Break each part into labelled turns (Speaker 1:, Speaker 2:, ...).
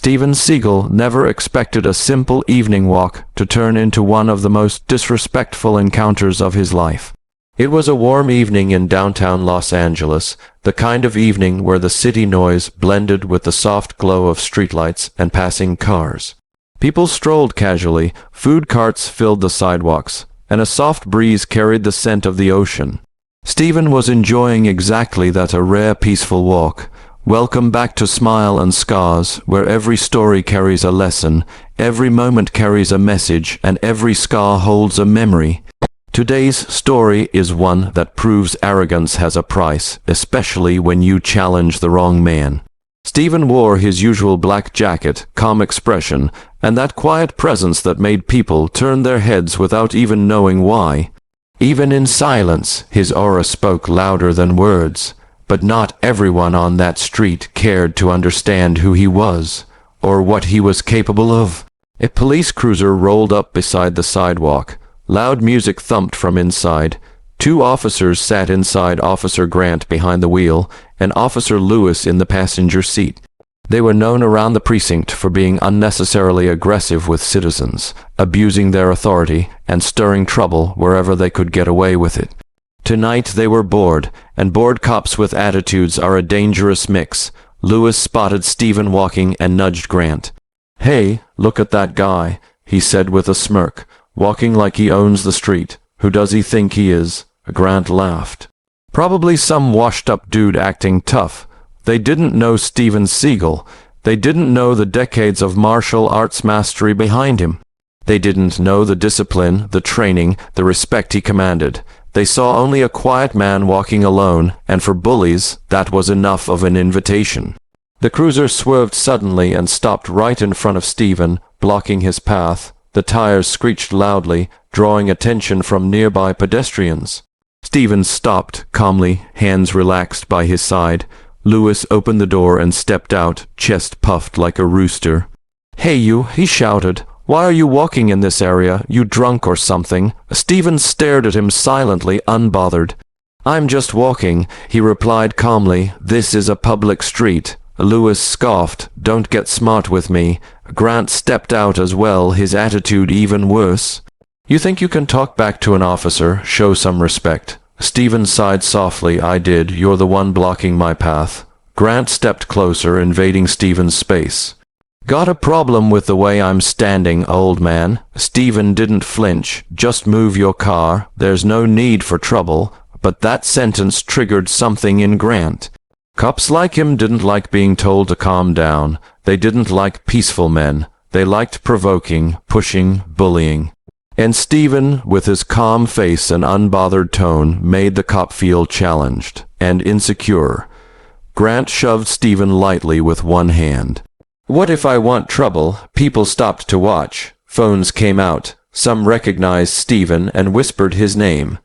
Speaker 1: Steven Seagal never expected a simple evening walk to turn into one of the most disrespectful encounters of his life. It was a warm evening in downtown Los Angeles, the kind of evening where the city noise blended with the soft glow of streetlights and passing cars. People strolled casually, food carts filled the sidewalks, and a soft breeze carried the scent of the ocean. Steven was enjoying exactly that, a rare peaceful walk. Welcome back to Smile and Scars, where every story carries a lesson, every moment carries a message, and every scar holds a memory. Today's story is one that proves arrogance has a price, especially when you challenge the wrong man. Steven wore his usual black jacket, calm expression, and that quiet presence that made people turn their heads without even knowing why. Even in silence, his aura spoke louder than words. But not everyone on that street cared to understand who he was, or what he was capable of. A police cruiser rolled up beside the sidewalk. Loud music thumped from inside. Two officers sat inside, Officer Grant behind the wheel, and Officer Lewis in the passenger seat. They were known around the precinct for being unnecessarily aggressive with citizens, abusing their authority, and stirring trouble wherever they could get away with it. Tonight they were bored, and bored cops with attitudes are a dangerous mix. Lewis spotted Steven walking and nudged Grant. "Hey, look at that guy," he said with a smirk, "walking like he owns the street. Who does he think he is?" Grant laughed. "Probably some washed-up dude acting tough." They didn't know Steven Seagal. They didn't know the decades of martial arts mastery behind him. They didn't know the discipline, the training, the respect he commanded. They saw only a quiet man walking alone, and for bullies, that was enough of an invitation. The cruiser swerved suddenly and stopped right in front of Steven, blocking his path. The tires screeched loudly, drawing attention from nearby pedestrians. Steven stopped calmly, hands relaxed by his side. Lewis opened the door and stepped out, chest puffed like a rooster. "Hey you," he shouted. "Why are you walking in this area? You drunk or something?" Steven stared at him silently, unbothered. "I'm just walking," he replied calmly. "This is a public street." Lewis scoffed. "Don't get smart with me." Grant stepped out as well, his attitude even worse. "You think you can talk back to an officer? Show some respect." Steven sighed softly. "I did. You're the one blocking my path." Grant stepped closer, invading Steven's space. "Got a problem with the way I'm standing, old man?" Steven didn't flinch. "Just move your car. There's no need for trouble." But that sentence triggered something in Grant. Cops like him didn't like being told to calm down. They didn't like peaceful men. They liked provoking, pushing, bullying. And Steven, with his calm face and unbothered tone, made the cop feel challenged and insecure. Grant shoved Steven lightly with one hand. "What if I want trouble?" People stopped to watch. Phones came out. Some recognized Steven and whispered his name.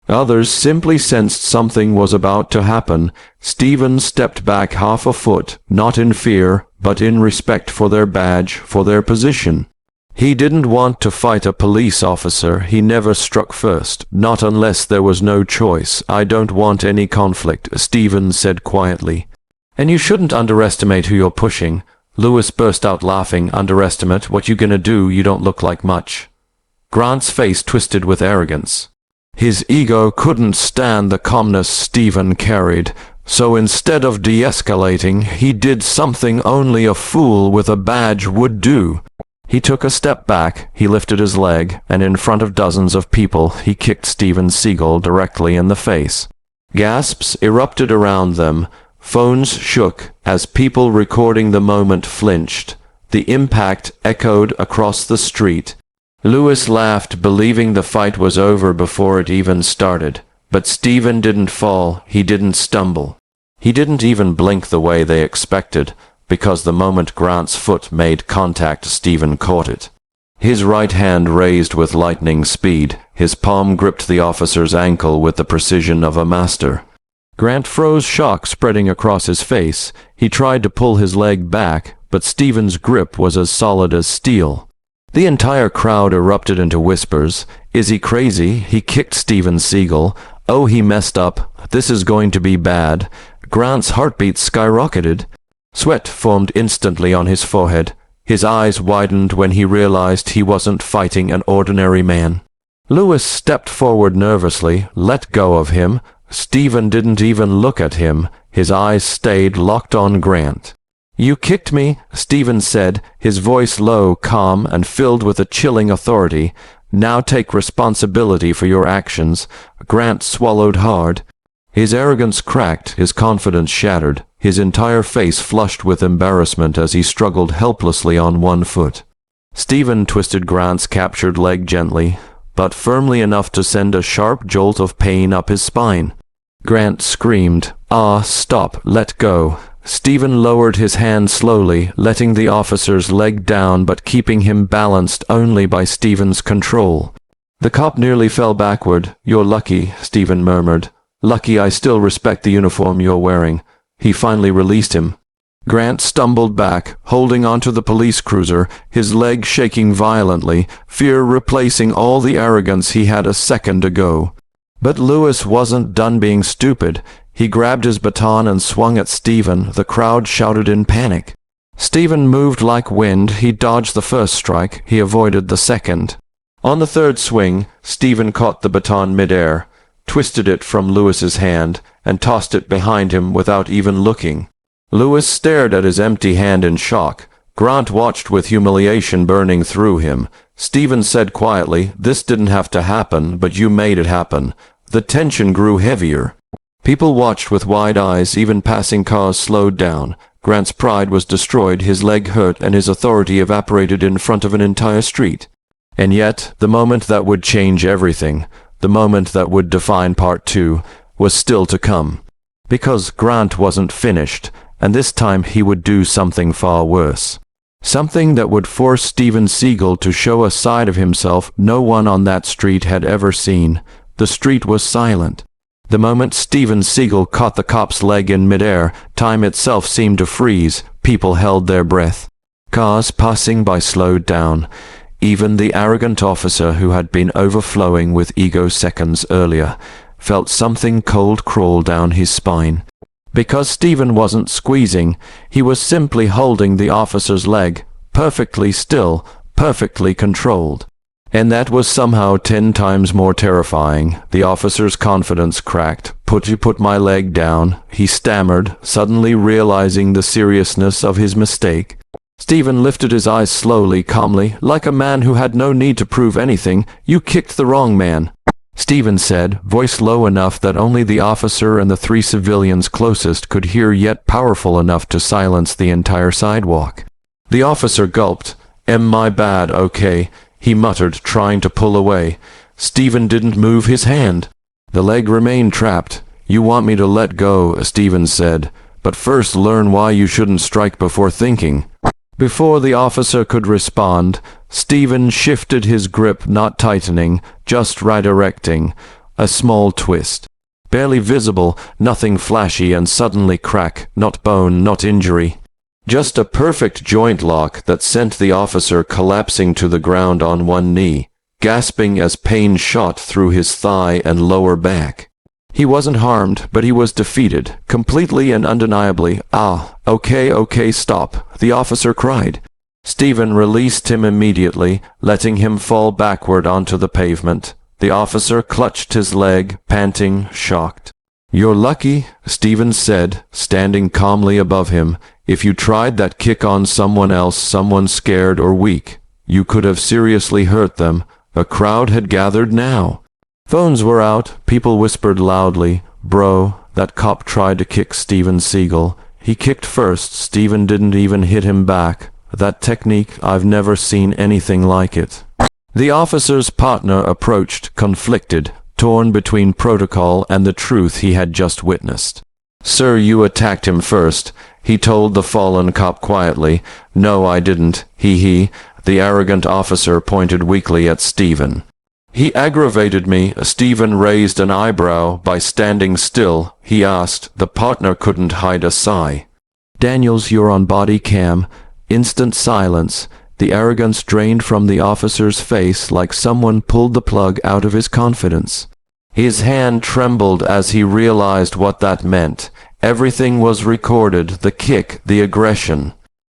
Speaker 1: Others simply sensed something was about to happen. Steven stepped back half a foot, not in fear, but in respect for their badge, for their position. He didn't want to fight a police officer. He never struck first, not unless there was no choice. "I don't want any conflict," Steven said quietly. "And you shouldn't underestimate who you're pushing." Lewis burst out laughing. "Underestimate? What you gonna do? You don't look like much." Grant's face twisted with arrogance. His ego couldn't stand the calmness Steven carried, so instead of de-escalating, he did something only a fool with a badge would do. He took a step back, he lifted his leg, and in front of dozens of people, he kicked Steven Seagal directly in the face. Gasps erupted around them. Phones shook as people recording the moment flinched. The impact echoed across the street. Lewis laughed, believing the fight was over before it even started. But Steven didn't fall. He didn't stumble. He didn't even blink the way they expected, because the moment Grant's foot made contact, Steven caught it. His right hand raised with lightning speed. His palm gripped the officer's ankle with the precision of a master. Grant froze, shock spreading across his face. He tried to pull his leg back, but Steven's grip was as solid as steel. The entire crowd erupted into whispers. "Is he crazy? He kicked Steven Seagal. Oh, he messed up. This is going to be bad." Grant's heartbeat skyrocketed. Sweat formed instantly on his forehead. His eyes widened when he realized he wasn't fighting an ordinary man. Lewis stepped forward nervously, let go of him. Steven didn't even look at him. His eyes stayed locked on Grant. "You kicked me," Steven said, his voice low, calm, and filled with a chilling authority. "Now take responsibility for your actions." Grant swallowed hard. His arrogance cracked, his confidence shattered, his entire face flushed with embarrassment as he struggled helplessly on one foot. Steven twisted Grant's captured leg gently, but firmly enough to send a sharp jolt of pain up his spine. Grant screamed, "Ah, stop, let go." Steven lowered his hand slowly, letting the officer's leg down but keeping him balanced only by Steven's control. The cop nearly fell backward. "You're lucky," Steven murmured. "Lucky I still respect the uniform you're wearing." He finally released him. Grant stumbled back, holding onto the police cruiser, his leg shaking violently, fear replacing all the arrogance he had a second ago. But Lewis wasn't done being stupid. He grabbed his baton and swung at Steven. The crowd shouted in panic. Steven moved like wind. He dodged the first strike. He avoided the second. On the third swing, Steven caught the baton midair, twisted it from Lewis's hand, and tossed it behind him without even looking. Lewis stared at his empty hand in shock. Grant watched with humiliation burning through him. Steven said quietly, "This didn't have to happen, but you made it happen." The tension grew heavier. People watched with wide eyes, even passing cars slowed down. Grant's pride was destroyed, his leg hurt, and his authority evaporated in front of an entire street. And yet, the moment that would change everything, the moment that would define Part 2, was still to come. Because Grant wasn't finished, and this time he would do something far worse. Something that would force Steven Seagal to show a side of himself no one on that street had ever seen. The street was silent. The moment Steven Seagal caught the cop's leg in midair, time itself seemed to freeze. People held their breath. Cars passing by slowed down. Even the arrogant officer who had been overflowing with ego seconds earlier felt something cold crawl down his spine. Because Steven wasn't squeezing, he was simply holding the officer's leg, perfectly still, perfectly controlled. And that was somehow 10 times more terrifying. The officer's confidence cracked. Put my leg down," he stammered, suddenly realizing the seriousness of his mistake. Steven lifted his eyes slowly, calmly, like a man who had no need to prove anything. "You kicked the wrong man," Steven said, voice low enough that only the officer and the 3 civilians closest could hear, yet powerful enough to silence the entire sidewalk. The officer gulped. My bad, okay," he muttered, trying to pull away. Steven didn't move his hand. The leg remained trapped. "You want me to let go," Steven said, "but first learn why you shouldn't strike before thinking." Before the officer could respond, Steven shifted his grip, not tightening, just redirecting. A small twist. Barely visible, nothing flashy, and suddenly crack, not bone, not injury. Just a perfect joint lock that sent the officer collapsing to the ground on one knee, gasping as pain shot through his thigh and lower back. He wasn't harmed, but he was defeated, completely and undeniably. Okay, stop," the officer cried. Steven released him immediately, letting him fall backward onto the pavement. The officer clutched his leg, panting, shocked. "You're lucky," Steven said, standing calmly above him. "If you tried that kick on someone else, someone scared or weak, you could have seriously hurt them." A crowd had gathered now. Phones were out. People whispered loudly, "Bro, that cop tried to kick Steven Seagal. He kicked first. Steven didn't even hit him back. That technique, I've never seen anything like it." The officer's partner approached, conflicted, torn between protocol and the truth he had just witnessed. "Sir, you attacked him first," he told the fallen cop quietly. "No, I didn't. He. The arrogant officer pointed weakly at Steven. "He aggravated me." Steven raised an eyebrow. "By standing still?" he asked. The partner couldn't hide a sigh. "Daniels, you're on body cam." Instant silence. The arrogance drained from the officer's face like someone pulled the plug out of his confidence. His hand trembled as he realized what that meant. Everything was recorded, the kick, the aggression.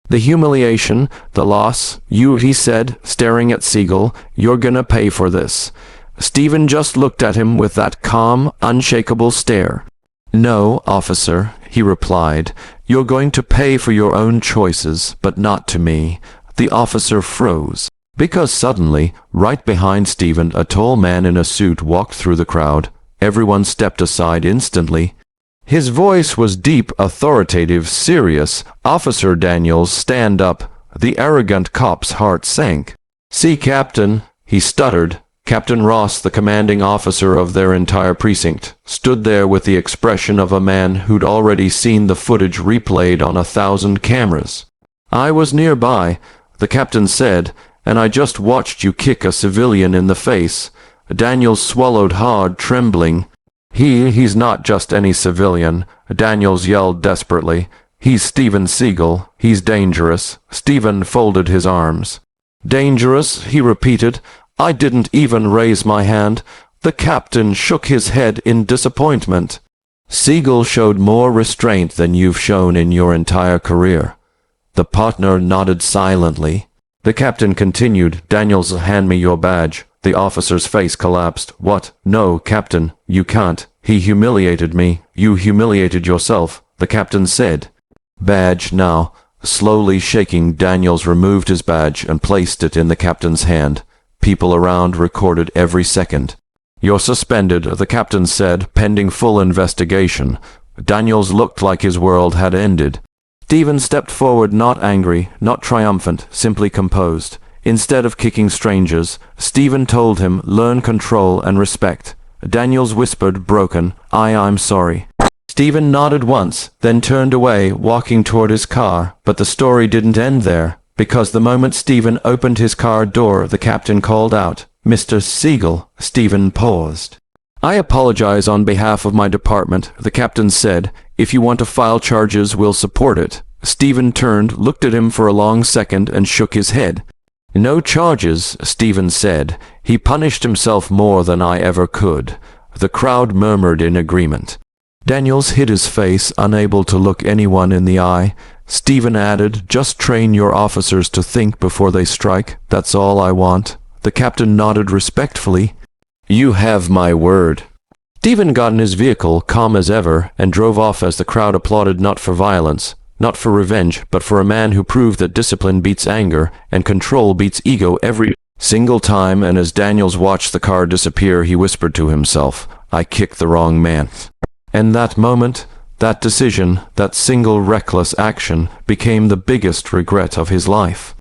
Speaker 1: The humiliation, the loss. He said, staring at Seagal, "You're gonna pay for this." Steven just looked at him with that calm, unshakable stare. "No, officer," he replied. "You're going to pay for your own choices, but not to me." The officer froze, because suddenly, right behind Steven, a tall man in a suit walked through the crowd. Everyone stepped aside instantly. His voice was deep, authoritative, serious. "Officer Daniels, stand up." The arrogant cop's heart sank. "See, Captain," he stuttered. Captain Ross, the commanding officer of their entire precinct, stood there with the expression of a man who'd already seen the footage replayed on 1,000 cameras. "I was nearby," the captain said, "and I just watched you kick a civilian in the face." Daniels swallowed hard, trembling. He's not just any civilian," Daniels yelled desperately. "He's Steven Seagal. He's dangerous." Steven folded his arms. "Dangerous," he repeated. "I didn't even raise my hand." The captain shook his head in disappointment. "Seagal showed more restraint than you've shown in your entire career." The partner nodded silently. The captain continued, "Daniels, hand me your badge." The officer's face collapsed. "What? No, Captain, you can't. He humiliated me. You humiliated yourself," the captain said. "Badge now." Slowly shaking, Daniels removed his badge and placed it in the captain's hand. People around recorded every second. "You're suspended," the captain said, "pending full investigation." Daniels looked like his world had ended. Steven stepped forward, not angry, not triumphant, simply composed. Instead of kicking strangers, Steven told him, "Learn control and respect." Daniels whispered, broken, I'm sorry." Steven nodded once, then turned away, walking toward his car. But the story didn't end there, because the moment Steven opened his car door, the captain called out, "Mr. Seagal." Steven paused. "I apologize on behalf of my department," the captain said. "If you want to file charges, we'll support it." Steven turned, looked at him for a long second, and shook his head. "No charges," Steven said. "He punished himself more than I ever could." The crowd murmured in agreement. Daniels hid his face, unable to look anyone in the eye. Steven added, "Just train your officers to think before they strike. That's all I want." The captain nodded respectfully. "You have my word." Steven got in his vehicle, calm as ever, and drove off as the crowd applauded, not for violence, not for revenge, but for a man who proved that discipline beats anger and control beats ego every single time. And as Daniels watched the car disappear, he whispered to himself, "I kicked the wrong man." And that moment, that decision, that single reckless action became the biggest regret of his life.